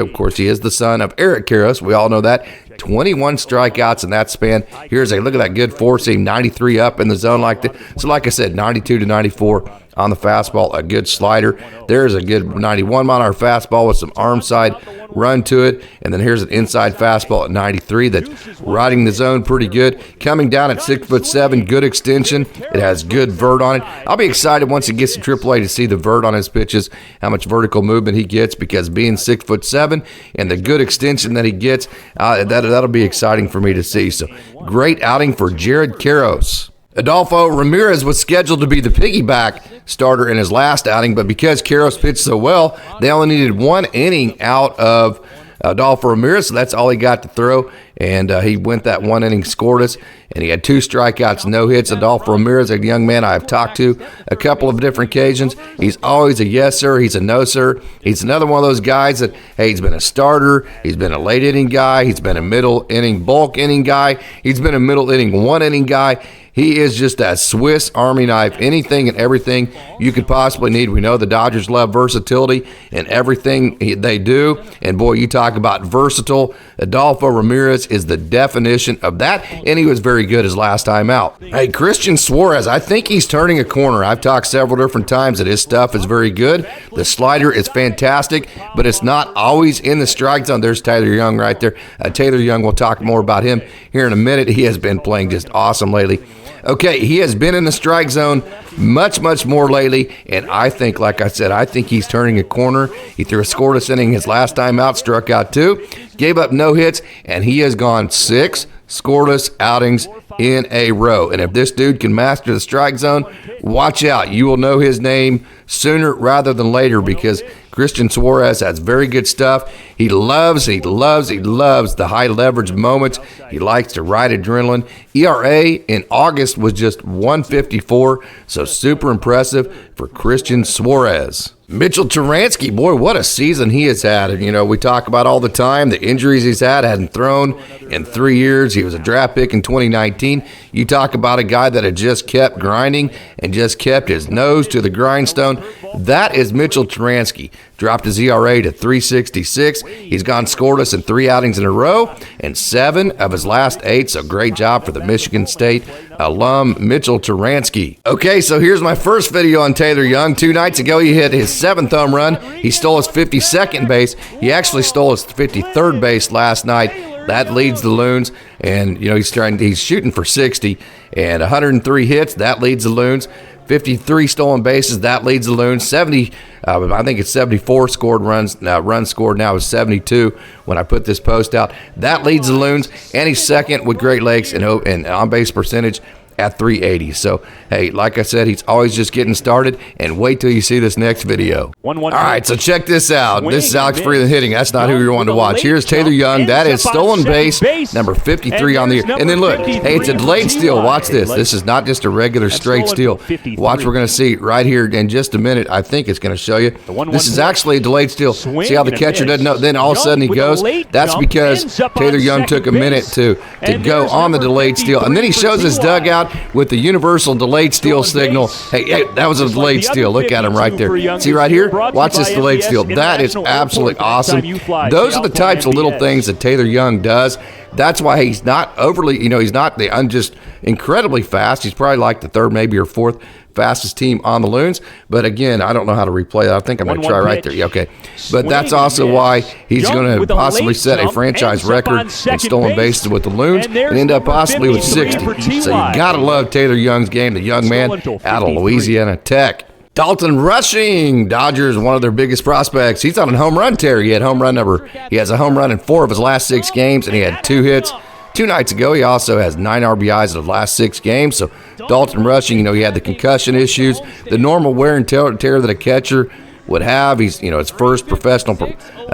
of course, he is the son of Eric Karros. We all know that. 21 strikeouts in that span. Here's a look at that good 4-seam, 93 up in the zone like that. So like I said, 92-94 on the fastball, a good slider. There's a good 91-mile-an-hour fastball with some arm side run to it. And then here's an inside fastball at 93 that's riding the zone pretty good. Coming down at 6'7", good extension. It has good vert on it. I'll be excited once he gets to AAA to see the vert on his pitches, how much vertical movement he gets, because being 6'7" and the good extension that he gets, that'll be exciting for me to see. So great outing for Jared Karros. Adolfo Ramirez was scheduled to be the piggyback starter in his last outing, but because Karros pitched so well, they only needed 1 inning out of Adolfo Ramirez, so that's all he got to throw, and he went that 1 inning scoreless, and he had 2 strikeouts, no hits. Adolfo Ramirez, a young man I've talked to a couple of different occasions. He's always a yes, sir. He's a no, sir. He's another one of those guys that, hey, he's been a starter. He's been a late inning guy. He's been a middle inning, bulk inning guy. He's been a middle inning, 1 inning guy. He is just a Swiss Army knife, anything and everything you could possibly need. We know the Dodgers love versatility in everything they do. And boy, you talk about versatile. Adolfo Ramirez is the definition of that, and he was very good his last time out. Hey, Christian Suarez, I think he's turning a corner. I've talked several different times that his stuff is very good. The slider is fantastic, but it's not always in the strike zone. There's Taylor Young right there. Taylor Young, we'll talk more about him here in a minute. He has been playing just awesome lately. Okay, he has been in the strike zone much, much more lately, and I think, like I said, I think he's turning a corner. He threw a scoreless inning his last time out, struck out 2, gave up no hits, and he has gone 6 scoreless outings in a row. And if this dude can master the strike zone, watch out. You will know his name sooner rather than later, because Christian Suarez has very good stuff. He loves the high leverage moments. He likes to ride adrenaline. ERA in August was just 154, so super impressive for Christian Suarez. Mitchell Turansky, boy, what a season he has had. You know, we talk about all the time the injuries he's had, hadn't thrown in 3 years. He was a draft pick in 2019. You talk about a guy that had just kept grinding and just kept his nose to the grindstone. That is Mitchell Turansky. Dropped his ERA to 3.66. He's gone scoreless in 3 outings in a row and 7 of his last 8. So great job for the Michigan State alum Mitchell Turansky. Okay, so here's my first video on Taylor Young. 2 nights ago, he hit his 7th home run. He stole his 52nd base. He actually stole his 53rd base last night. That leads the Loons, and you know he's shooting for 60 and 103 hits. That leads the Loons. 53 stolen bases. That leads the Loons. 70, I think it's 74 scored runs. Runs scored now is 72 when I put this post out. That leads the Loons, and he's second with Great Lakes in on base percentage at 380. So, hey, like I said, he's always just getting started, and wait till you see this next video. All right, so check this out. This is Alex Freeland hitting. That's not who you're wanting to watch. Here's Taylor Young. That is stolen base, number 53 on the year. And then look, hey, it's a delayed steal. Watch this. This is not just a regular straight steal. Watch, we're going to see right here in just a minute. I think it's going to show you. This is actually a delayed steal. See how the catcher doesn't know? Then all of a sudden he goes. That's because Taylor Young took a minute to go on the delayed steal. And then he shows his dugout with the universal delayed steal signal. Hey, that was a delayed steal. Look at him right there. See right here? Watch this delayed steal. That is absolutely awesome. Those are the types of little things that Taylor Young does. That's why he's not overly, he's not just incredibly fast. He's probably like the 3rd, maybe or 4th fastest team on the Loons. But again, I don't know how to replay that. I think I'm going to try right there. Yeah, okay. But that's also why he's going to possibly set a franchise record in stolen bases with the Loons and end up possibly with 60. So you got to love Taylor Young's game, the young man out of Louisiana Tech. Dalton Rushing, Dodgers, one of their biggest prospects. He's on a home run tear. He has a home run in 4 of his last 6 games, and he had 2 hits 2 nights ago. He also has 9 RBIs in the last 6 games. So Dalton Rushing, he had the concussion issues, the normal wear and tear that a catcher would have. He's, his first professional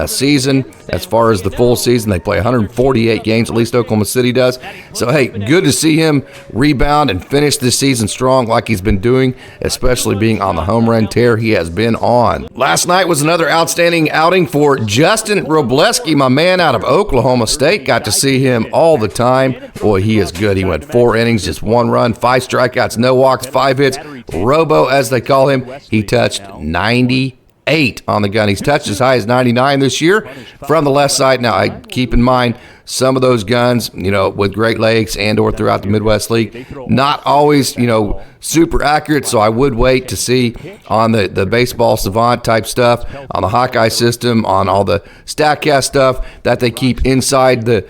season as far as the full season. They play 148 games, at least Oklahoma City does. So, hey, good to see him rebound and finish this season strong like he's been doing, especially being on the home run tear he has been on. Last night was another outstanding outing for Justin Wrobleski, my man out of Oklahoma State. Got to see him all the time. Boy, he is good. He went 4 innings, just 1 run, 5 strikeouts, no walks, 5 hits. Wrobo, as they call him, he touched 98 on the gun. He's touched as high as 99 this year from the left side. Now, I keep in mind some of those guns, with Great Lakes and or throughout the Midwest League, not always, super accurate. So I would wait to see on the baseball savant type stuff, on the Hawkeye system, on all the StatCast stuff that they keep inside the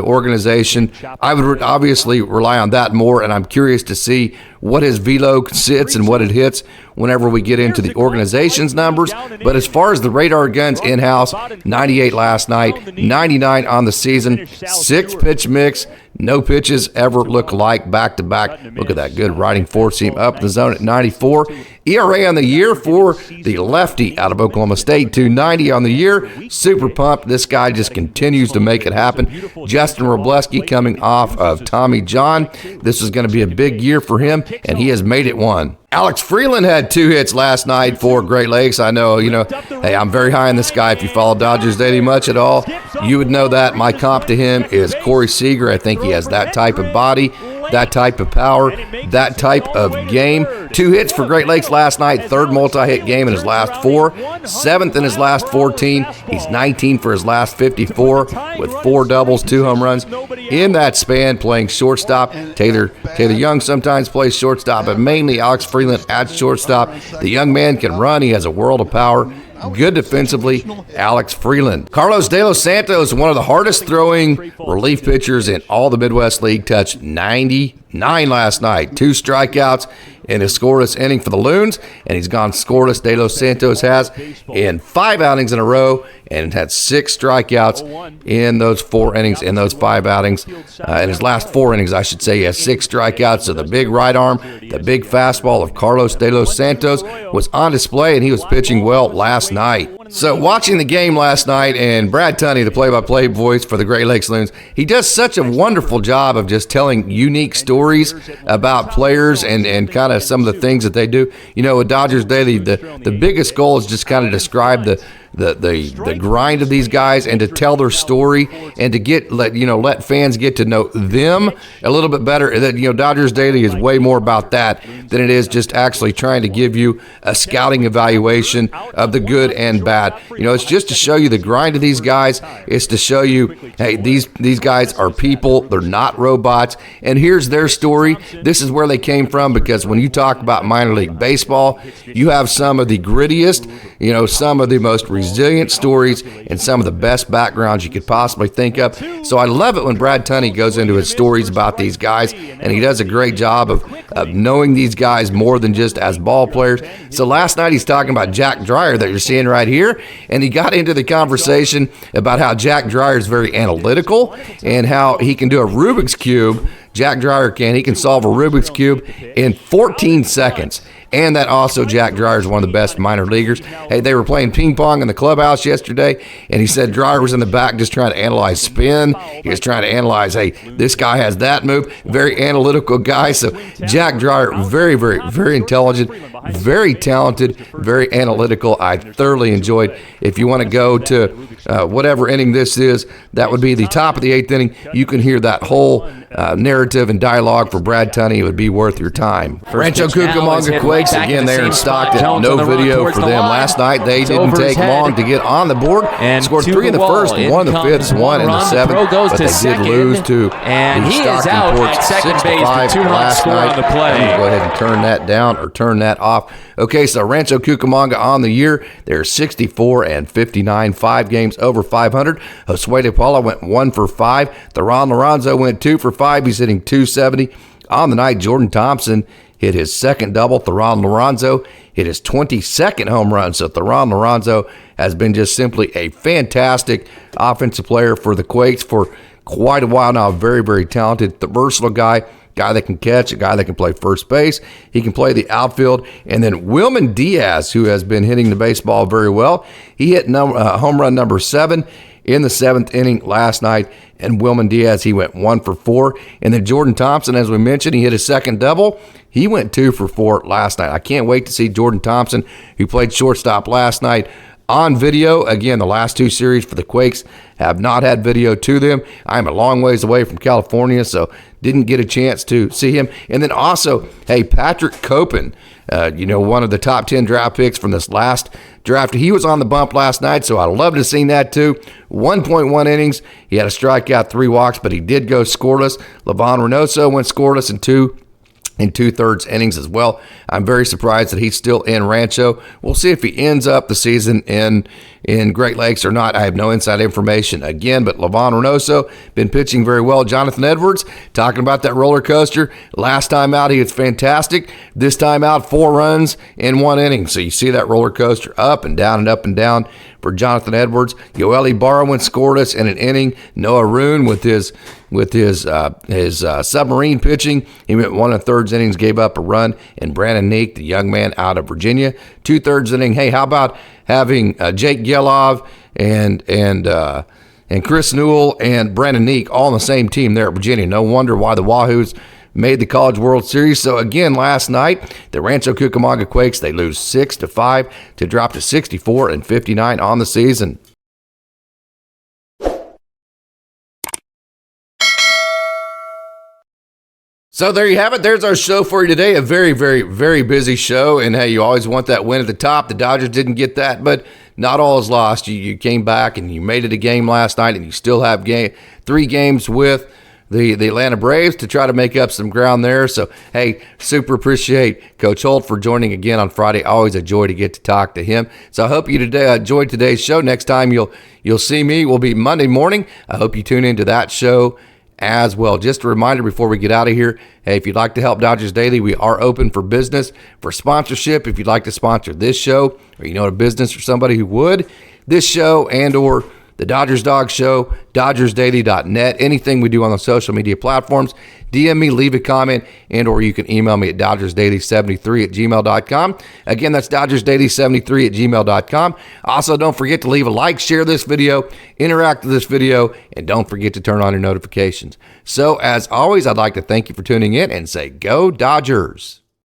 organization. I would obviously rely on that more, and I'm curious to see what his velo sits and what it hits whenever we get into the organization's numbers. But as far as the radar guns in-house, 98 last night, 99 on the season, 6-pitch mix, no pitches ever look alike back-to-back. Look at that good riding four-seam up the zone at 94. ERA on the year for the lefty out of Oklahoma State, 2.90 on the year. Super pumped. This guy just continues to make it happen. Justin Wrobleski coming off of Tommy John. This is going to be a big year for him, and he has made it one. Alex Freeland had 2 hits last night for Great Lakes. I know, hey, I'm very high on this guy. If you follow Dodgers Daily much at all, you would know that. My comp to him is Corey Seager. I think he has that type of body, that type of power, that type of game 2 hits for Great Lakes last night, third multi-hit game in his last 4, 7th in his last 14. He's 19 for his last 54 with 4 doubles, 2 home runs. In that span, playing shortstop. Taylor Young sometimes plays shortstop, but mainly Alex Freeland at shortstop. The young man can run. He has a world of power. Good defensively, Alex Freeland. Carlos De Los Santos, one of the hardest throwing relief pitchers in all the Midwest League, touched 99 last night. 2 strikeouts in his scoreless inning for the Loons, and he's gone scoreless. De Los Santos has in 5 outings in a row and had 6 strikeouts in those 4 innings, in those 5 outings. In his last 4 innings, I should say, he has 6 strikeouts. So the big right arm, the big fastball of Carlos De Los Santos was on display, and he was pitching well last night. So watching the game last night, and Brad Tunney, the play-by-play voice for the Great Lakes Loons, he does such a wonderful job of just telling unique stories about players and kind of some of the things that they do. You know, with Dodgers Daily, the biggest goal is just kind of describe the grind of these guys and to tell their story and to let fans get to know them a little bit better. That, you know, Dodgers Daily is way more about that than it is just actually trying to give you a scouting evaluation of the good and bad. You know, it's just to show you the grind of these guys. It's to show you, hey, these guys are people. They're not robots. And here's their story. This is where they came from, because when you talk about minor league baseball, you have some of the grittiest, you know, some of the most resilient stories and some of the best backgrounds you could possibly think of. So I love it when Brad Tunney goes into his stories about these guys, and he does a great job of knowing these guys more than just as ball players. So last night he's talking about Jack Dreyer that you're seeing right here, and he got into the conversation about how Jack Dreyer is very analytical and how he can do a Rubik's Cube. Jack Dreyer he can solve a Rubik's Cube in 14 seconds. And that also, Jack Dreyer is one of the best minor leaguers. Hey, they were playing ping pong in the clubhouse yesterday, and he said Dreyer was in the back just trying to analyze spin. He was trying to analyze, hey, this guy has that move. Very analytical guy. So Jack Dreyer, very, very, very intelligent, very talented, very analytical. I thoroughly enjoyed. If you want to go to whatever inning this is, that would be the top of the 8th inning. You can hear that whole narrative and dialogue for Brad Tunney. It would be worth your time. Rancho Cucamonga Quakes, again, there in Stockton. No video for them last night. They didn't take long to get on the board. Scored 3 in the first, 1 in the 5th, 1 in the 7th. But they did lose to the Stockton Ports 6-5 last night. I'm going to go ahead and turn that down or turn that off. Okay, so Rancho Cucamonga on the year, they're 64-59, 5 games over 500. Josue de Paula went 1 for 5. Theron Lorenzo went 2 for 5. He's hitting .270. On the night, Jordan Thompson hit his 2nd double. Theron Lorenzo hit his 22nd home run. So Theron Lorenzo has been just simply a fantastic offensive player for the Quakes for quite a while now. Very, very talented, versatile guy that can catch, a guy that can play first base. He can play the outfield. And then Wilman Diaz, who has been hitting the baseball very well. He hit home run number 7 in the 7th inning last night. And Wilman Diaz, he went 1 for 4. And then Jordan Thompson, as we mentioned, he hit his 2nd double. He went 2 for 4 last night. I can't wait to see Jordan Thompson, who played shortstop last night, on video. Again, the last 2 series for the Quakes have not had video to them. I'm a long ways away from California, so didn't get a chance to see him. And then also, hey, Patrick Copen, one of the top 10 draft picks from this last draft. He was on the bump last night, so I'd love to have seen that too. 1.1 innings. He had a strikeout, 3 walks, but he did go scoreless. Livan Reynoso went scoreless in 2 innings as well. I'm very surprised that he's still in Rancho. We'll see if he ends up the season in Great Lakes or not. I have no inside information again, but Livan Reynoso been pitching very well. Jonathan Edwards, talking about that roller coaster. Last time out, he was fantastic. This time out, 4 runs in 1 inning. So you see that roller coaster up and down and up and down for Jonathan Edwards. Yoeli Ibarra went scoreless in an inning. Noah Roon with his submarine pitching. He went 1 1/3 innings, gave up a run. And Brandon Neek, the young man out of Virginia, 2/3 inning. Hey, how about having Jake Gelov and Chris Newell and Brandon Neek all on the same team there at Virginia? No wonder why the Wahoos made the College World Series. So again, last night, the Rancho Cucamonga Quakes, they lose 6-5 to drop to 64-59 on the season. So there you have it. There's our show for you today. A very, very, very busy show. And hey, you always want that win at the top. The Dodgers didn't get that, but not all is lost. You came back and you made it a game last night, and you still have 3 games with the Atlanta Braves to try to make up some ground there. So, hey, super appreciate Coach Holt for joining again on Friday. Always a joy to get to talk to him. So I hope you enjoyed today's show. Next time you'll see me will be Monday morning. I hope you tune into that show as well. Just a reminder before we get out of here, hey, if you'd like to help Dodgers Daily, we are open for business, for sponsorship. If you'd like to sponsor this show, or you know a business or somebody who would, this show and or the Dodgers Dog Show, dodgersdaily.net, anything we do on the social media platforms, DM me, leave a comment, and or you can email me at dodgersdaily73@gmail.com. Again, that's dodgersdaily73@gmail.com. Also, don't forget to leave a like, share this video, interact with this video, and don't forget to turn on your notifications. So, as always, I'd like to thank you for tuning in and say, go Dodgers!